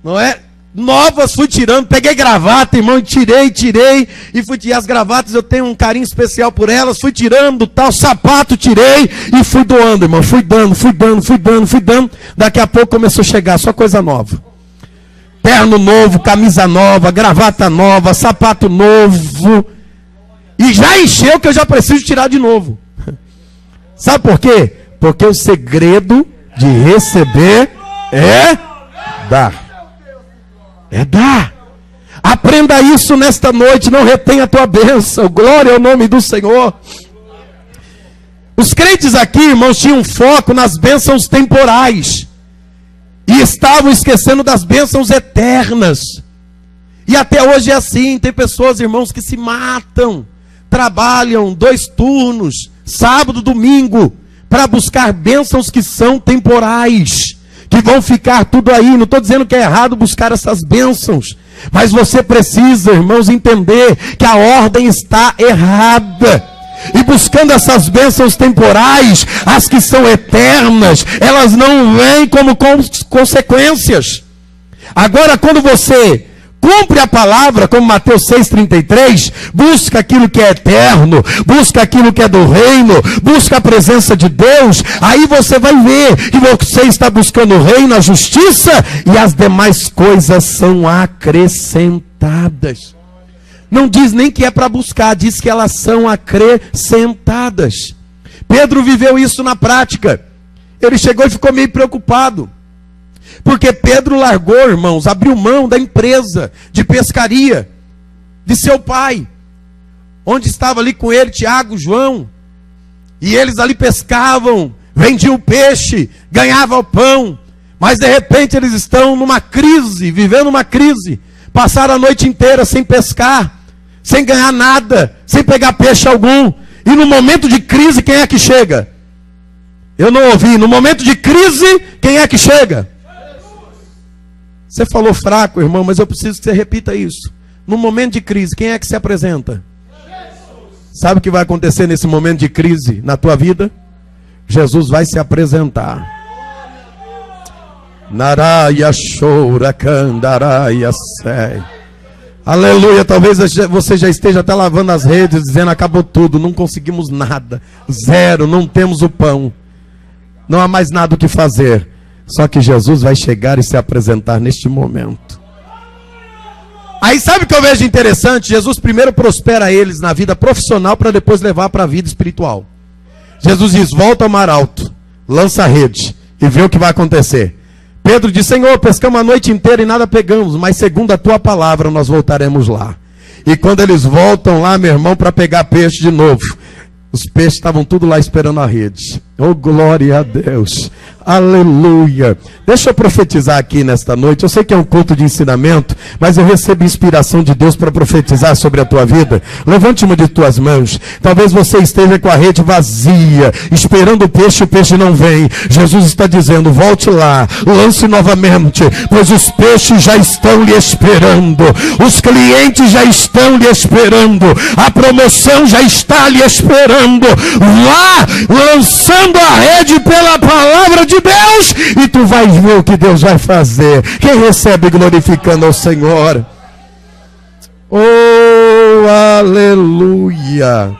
não é? Novas, fui tirando. Peguei gravata, irmão, e tirei. E fui tirar as gravatas, eu tenho um carinho especial por elas. Fui tirando, tal, sapato, tirei. E fui doando, irmão. Fui dando. Daqui a pouco começou a chegar só coisa nova. Terno novo, camisa nova, gravata nova, sapato novo. E já encheu que eu já preciso tirar de novo. Sabe por quê? Porque o segredo de receber é dar. É dar. Aprenda isso nesta noite. Não retenha a tua bênção. Glória ao nome do Senhor. Os crentes aqui, irmãos, tinham foco nas bênçãos temporais. E estavam esquecendo das bênçãos eternas. E até hoje é assim. Tem pessoas, irmãos, que se matam. Trabalham 2 turnos, sábado, domingo, para buscar bênçãos que são temporais. Que vão ficar tudo aí. Não estou dizendo que é errado buscar essas bênçãos. Mas você precisa, irmãos, entender que a ordem está errada. E buscando essas bênçãos temporais, as que são eternas, elas não vêm como consequências. Agora, quando você cumpre a palavra, como Mateus 6,33, busca aquilo que é eterno, busca aquilo que é do reino, busca a presença de Deus, aí você vai ver que você está buscando o reino, a justiça, e as demais coisas são acrescentadas. Não diz nem que é para buscar, diz que elas são acrescentadas. Pedro viveu isso na prática. Ele chegou e ficou meio preocupado. Porque Pedro largou, irmãos, abriu mão da empresa de pescaria de seu pai. Onde estava ali com ele Tiago, João. E eles ali pescavam, vendiam o peixe, ganhavam o pão. Mas de repente eles estão numa crise, vivendo uma crise. Passaram a noite inteira sem pescar, sem ganhar nada, sem pegar peixe algum. E no momento de crise, quem é que chega? Eu não ouvi. No momento de crise, quem é que chega? Você falou fraco, irmão, mas eu preciso que você repita isso. No momento de crise, quem é que se apresenta? Sabe o que vai acontecer nesse momento de crise na tua vida? Jesus vai se apresentar. Naraya Shora Kandaraya Sei. Aleluia. Talvez você já esteja até lavando as redes, dizendo: acabou tudo, não conseguimos nada, zero, não temos o pão, não há mais nada o que fazer. Só que Jesus vai chegar e se apresentar neste momento. Aí sabe o que eu vejo interessante? Jesus primeiro prospera eles na vida profissional, para depois levar para a vida espiritual. Jesus diz: volta ao mar alto, lança a rede e vê o que vai acontecer. Pedro diz: Senhor, pescamos a noite inteira e nada pegamos, mas segundo a tua palavra nós voltaremos lá. E quando eles voltam lá, meu irmão, para pegar peixe de novo, os peixes estavam tudo lá esperando a rede. Oh, glória a Deus. Aleluia. Deixa eu profetizar aqui nesta noite. Eu sei que é um culto de ensinamento, mas eu recebo inspiração de Deus para profetizar sobre a tua vida. Levante uma de tuas mãos. Talvez você esteja com a rede vazia, esperando o peixe não vem. Jesus está dizendo: volte lá, lance novamente, pois os peixes já estão lhe esperando. Os clientes já estão lhe esperando. A promoção já está lhe esperando. Vá lançando a rede pela palavra de Deus, e tu vais ver o que Deus vai fazer. Quem recebe glorificando ao Senhor? Oh, aleluia.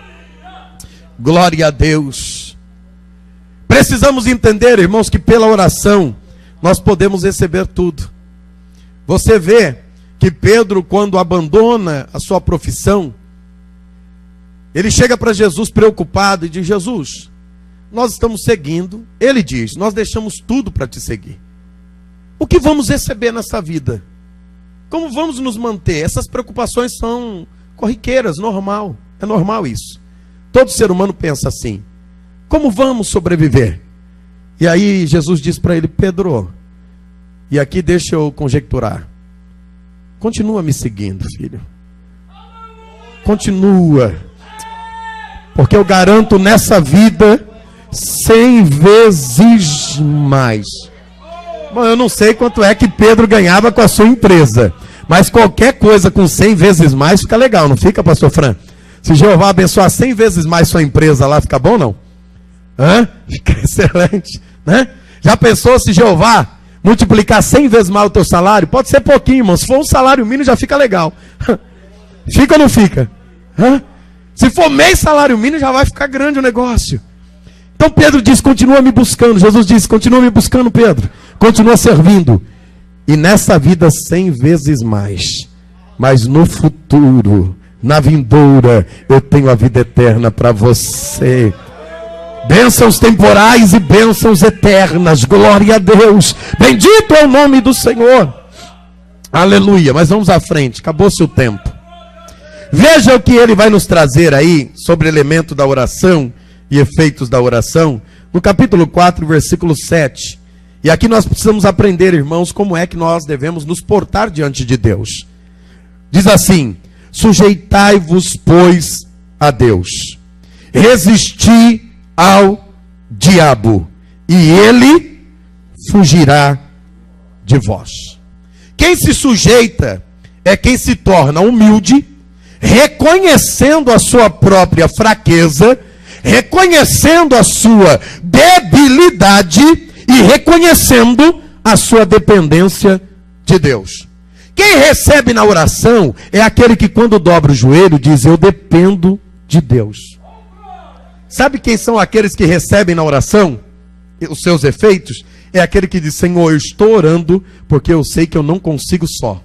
Glória a Deus. Precisamos entender, irmãos, que pela oração nós podemos receber tudo. Você vê que Pedro, quando abandona a sua profissão, ele chega para Jesus preocupado e diz: Jesus, nós estamos seguindo. Ele diz: nós deixamos tudo para te seguir. O que vamos receber nessa vida? Como vamos nos manter? Essas preocupações são corriqueiras, normal. É normal isso. Todo ser humano pensa assim: como vamos sobreviver? E aí Jesus diz para ele: Pedro, e aqui deixa eu conjecturar, continua me seguindo, filho. Continua. Porque eu garanto nessa vida 100 vezes mais. Bom, eu não sei quanto é que Pedro ganhava com a sua empresa, mas qualquer coisa com 100 vezes mais fica legal, não fica, pastor Fran? Se Jeová abençoar 100 vezes mais sua empresa lá, fica bom, não? Fica excelente, né? Já pensou se Jeová multiplicar 100 vezes mais o teu salário? Pode ser pouquinho, irmão. Se for um salário mínimo já fica legal. Fica ou não fica? Se for meio salário mínimo já vai ficar grande o negócio. Então Pedro diz: continua me buscando. Jesus disse: continua me buscando, Pedro. Continua servindo. E nessa vida 100 vezes mais. Mas no futuro, na vindoura, eu tenho a vida eterna para você. Bênçãos temporais e bênçãos eternas. Glória a Deus. Bendito é o nome do Senhor. Aleluia. Mas vamos à frente. Acabou-se o tempo. Veja o que ele vai nos trazer aí sobre o elemento da oração e efeitos da oração, no capítulo 4, versículo 7. E aqui nós precisamos aprender, irmãos, como é que nós devemos nos portar diante de Deus. Diz assim: sujeitai-vos, pois, a Deus, resisti ao diabo, e ele fugirá de vós. Quem se sujeita é quem se torna humilde, reconhecendo a sua própria fraqueza, reconhecendo a sua debilidade e reconhecendo a sua dependência de Deus. Quem recebe na oração é aquele que, quando dobra o joelho, diz: eu dependo de Deus. Sabe quem são aqueles que recebem na oração os seus efeitos? É aquele que diz: Senhor, eu estou orando porque eu sei que eu não consigo só.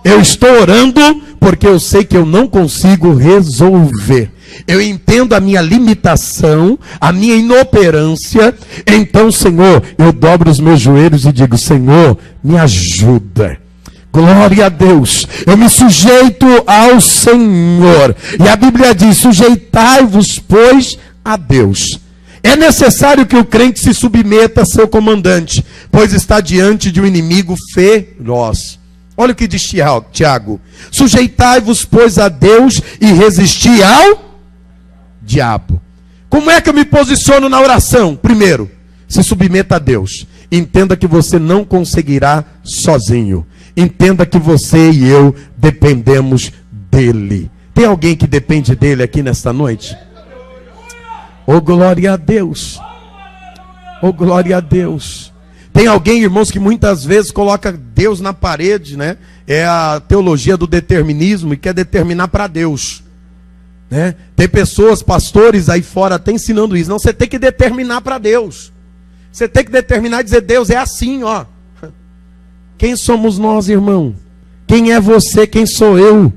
Eu estou orando porque eu sei que eu não consigo resolver. Eu entendo a minha limitação, a minha inoperância. Então, Senhor, eu dobro os meus joelhos e digo: Senhor, me ajuda. Glória a Deus. Eu me sujeito ao Senhor. E a Bíblia diz: sujeitai-vos, pois, a Deus. É necessário que o crente se submeta a seu comandante, pois está diante de um inimigo feroz. Olha o que diz Tiago: sujeitai-vos, pois, a Deus e resisti ao diabo. Como é que eu me posiciono na oração? Primeiro, se submeta a Deus. Entenda que você não conseguirá sozinho. Entenda que você e eu dependemos dele. Tem alguém que depende dele aqui nesta noite? Oh, glória a Deus. Oh, glória a Deus. Tem alguém, irmãos, que muitas vezes coloca Deus na parede, né? É a teologia do determinismo e quer determinar para Deus, né? Tem pessoas, pastores aí fora até ensinando isso. Não, você tem que determinar para Deus. Você tem que determinar e dizer: Deus é assim, ó. Quem somos nós, irmão? Quem é você? Quem sou eu?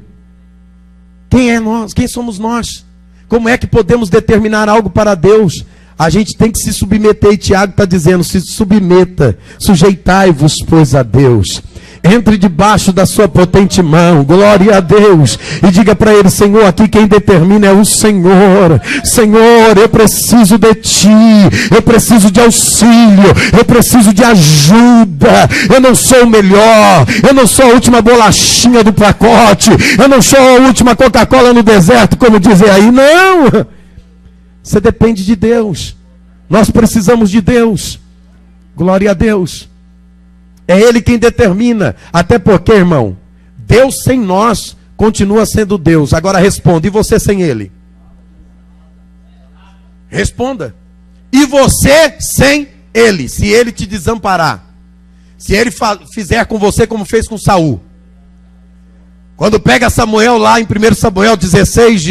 Quem é nós? Quem somos nós? Como é que podemos determinar algo para Deus? A gente tem que se submeter, e Tiago está dizendo: se submeta, sujeitai-vos, pois, a Deus. Entre debaixo da sua potente mão, glória a Deus, e diga para ele: Senhor, aqui quem determina é o Senhor. Senhor, eu preciso de Ti, eu preciso de auxílio, eu preciso de ajuda. Eu não sou o melhor, eu não sou a última bolachinha do pacote, eu não sou a última Coca-Cola no deserto, como dizem aí, não. Você depende de Deus. Nós precisamos de Deus. Glória a Deus. É Ele quem determina. Até porque, irmão, Deus sem nós continua sendo Deus. Agora responda: e você sem Ele? Responda. E você sem Ele? Se Ele te desamparar, se Ele fizer com você como fez com Saul. Quando pega Samuel lá em 1 Samuel 16,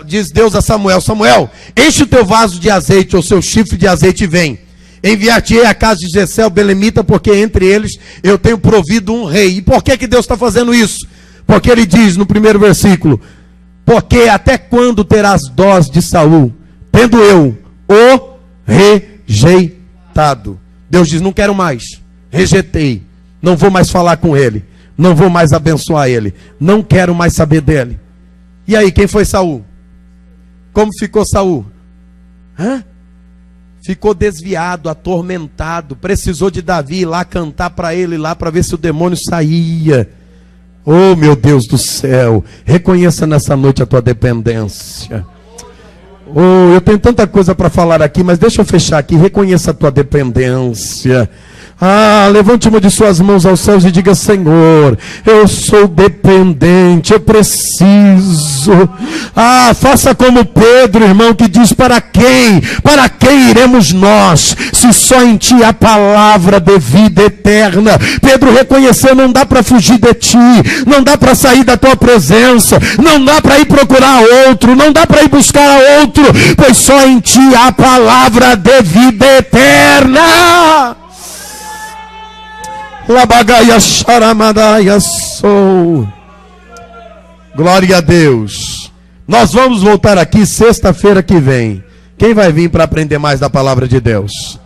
diz Deus a Samuel: Samuel, enche o teu vaso de azeite, ou seu chifre de azeite, e vem. Enviar-te-ei a casa de Jessé, o belemita, porque entre eles eu tenho provido um rei. E por que Deus está fazendo isso? Porque ele diz no primeiro versículo: porque até quando terás dós de Saul, tendo eu o rejeitado? Deus diz: não quero mais, rejeitei, não vou mais falar com ele, não vou mais abençoar ele, não quero mais saber dele. E aí, quem foi Saul? Como ficou Saul? Ficou desviado, atormentado, precisou de Davi ir lá cantar para ele lá, para ver se o demônio saía. Oh, meu Deus do céu, reconheça nessa noite a tua dependência. Oh, eu tenho tanta coisa para falar aqui, mas deixa eu fechar aqui. Reconheça a tua dependência. Levante uma de suas mãos aos céus e diga: Senhor, eu sou dependente, eu preciso. Faça como Pedro, irmão, que diz: para quem iremos nós, se só em Ti há palavra de vida eterna? Pedro reconheceu: não dá para fugir de Ti, não dá para sair da Tua presença, não dá para ir procurar outro, não dá para ir buscar outro, pois só em Ti há palavra de vida eterna. Labagaia Xaramadaia sou. Glória a Deus. Nós vamos voltar aqui sexta-feira que vem. Quem vai vir para aprender mais da palavra de Deus?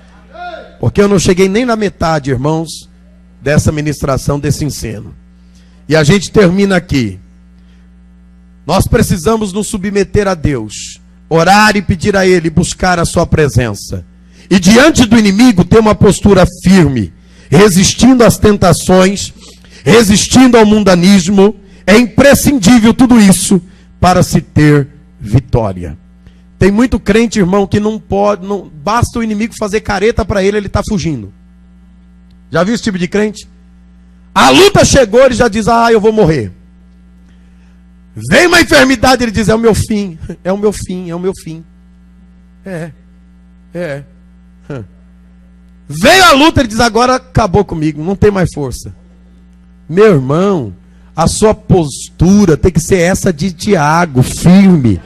Porque eu não cheguei nem na metade, irmãos, dessa ministração, desse ensino. E a gente termina aqui. Nós precisamos nos submeter a Deus. orar e pedir a Ele, buscar a sua presença. E diante do inimigo ter uma postura firme, resistindo às tentações, resistindo ao mundanismo. É imprescindível tudo isso para se ter vitória. Tem muito crente, irmão, que não pode, não basta o inimigo fazer careta para ele está fugindo. Já viu esse tipo de crente? A luta chegou, ele já diz, eu vou morrer. Vem uma enfermidade, ele diz, é o meu fim, é o meu fim, é o meu fim. Veio a luta, ele diz, agora acabou comigo, não tem mais força. Meu irmão, a sua postura tem que ser essa de Tiago, firme.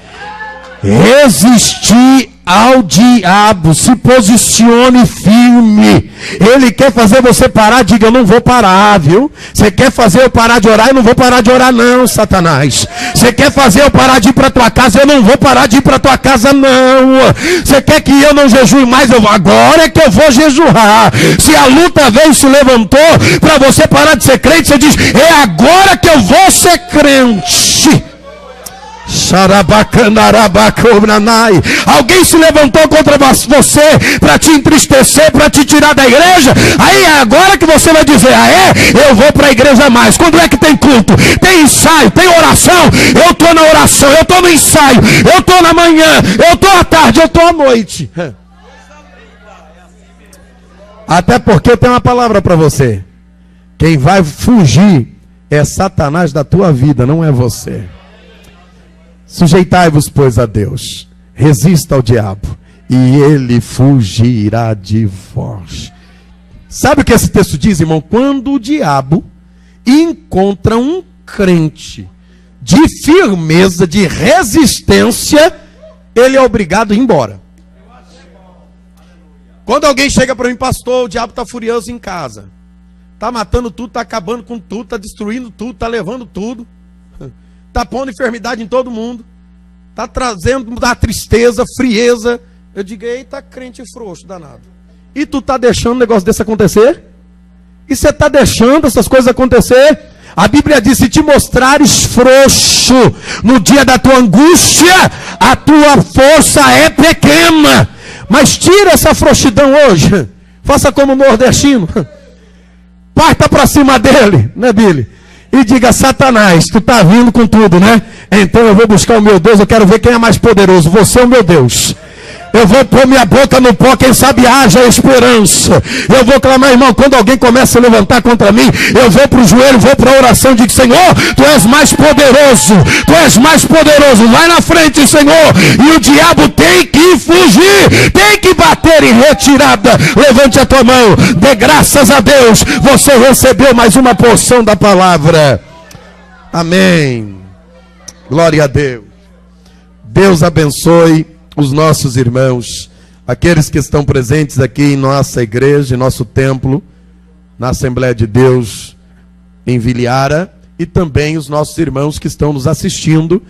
Resistir ao diabo, se posicione firme. Ele quer fazer você parar, diga, eu não vou parar, viu? Você quer fazer eu parar de orar, eu não vou parar de orar não, Satanás. Você quer fazer eu parar de ir para tua casa, eu não vou parar de ir para tua casa não. Você quer que eu não jejue mais, agora é que eu vou jejuar. Se a luta veio e se levantou para você parar de ser crente, você diz, é agora que eu vou ser crente. Alguém se levantou contra você para te entristecer, para te tirar da igreja. Aí é agora que você vai dizer, eu vou para a igreja mais. Quando é que tem culto? Tem ensaio, tem oração. Eu estou na oração, eu estou no ensaio, eu estou na manhã, eu estou à tarde, eu estou à noite. Até porque eu tenho uma palavra para você. Quem vai fugir é Satanás da tua vida, não é você. Sujeitai-vos, pois, a Deus, resista ao diabo, e ele fugirá de vós. Sabe o que esse texto diz, irmão? Quando o diabo encontra um crente de firmeza, de resistência, ele é obrigado a ir embora. Quando alguém chega para mim, pastor, o diabo está furioso em casa, está matando tudo, está acabando com tudo, está destruindo tudo, está levando tudo, está pondo enfermidade em todo mundo, está trazendo da tristeza, frieza. Eu digo, eita, crente frouxo, danado. E tu está deixando um negócio desse acontecer? E você está deixando essas coisas acontecer? A Bíblia diz, se te mostrares frouxo no dia da tua angústia, a tua força é pequena. Mas tira essa frouxidão hoje. Faça como o nordestino. Parta para cima dele, né, Billy? E diga, Satanás, tu está vindo com tudo, né? Então eu vou buscar o meu Deus, eu quero ver quem é mais poderoso. Você é o meu Deus. Eu vou pôr minha boca no pó, quem sabe haja esperança. Eu vou clamar, irmão, quando alguém começa a levantar contra mim, eu vou para o joelho, vou para a oração, digo, Senhor, tu és mais poderoso, tu és mais poderoso, vai na frente, Senhor. E o diabo tem que fugir, tem que bater em retirada. Levante a tua mão, dê graças a Deus, você recebeu mais uma porção da palavra. Amém. Glória a Deus. Deus abençoe os nossos irmãos, aqueles que estão presentes aqui em nossa igreja, em nosso templo, na Assembleia de Deus em Viliara, e também os nossos irmãos que estão nos assistindo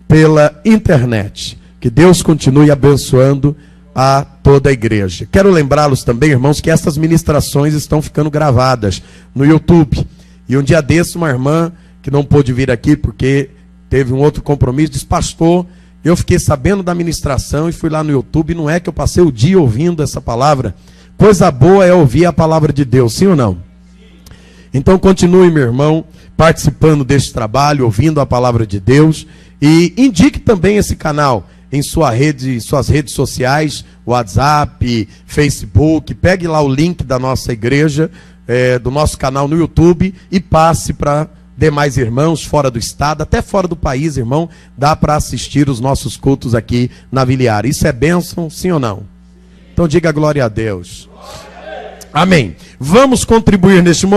pela internet. Que Deus continue abençoando a toda a igreja. Quero lembrá-los também, irmãos, que essas ministrações estão ficando gravadas no YouTube. E um dia desse, uma irmã que não pôde vir aqui porque teve um outro compromisso, disse, pastor, eu fiquei sabendo da ministração e fui lá no YouTube, não é que eu passei o dia ouvindo essa palavra. Coisa boa é ouvir a palavra de Deus, sim ou não? Então continue, meu irmão, participando deste trabalho, ouvindo a palavra de Deus, e indique também esse canal em suas redes sociais, WhatsApp, Facebook, pegue lá o link da nossa igreja, do nosso canal no YouTube, e passe para demais irmãos fora do estado, até fora do país, irmão, dá para assistir os nossos cultos aqui na Viliara. Isso é bênção, sim ou não? Então diga glória a Deus. Amém. Vamos contribuir neste momento.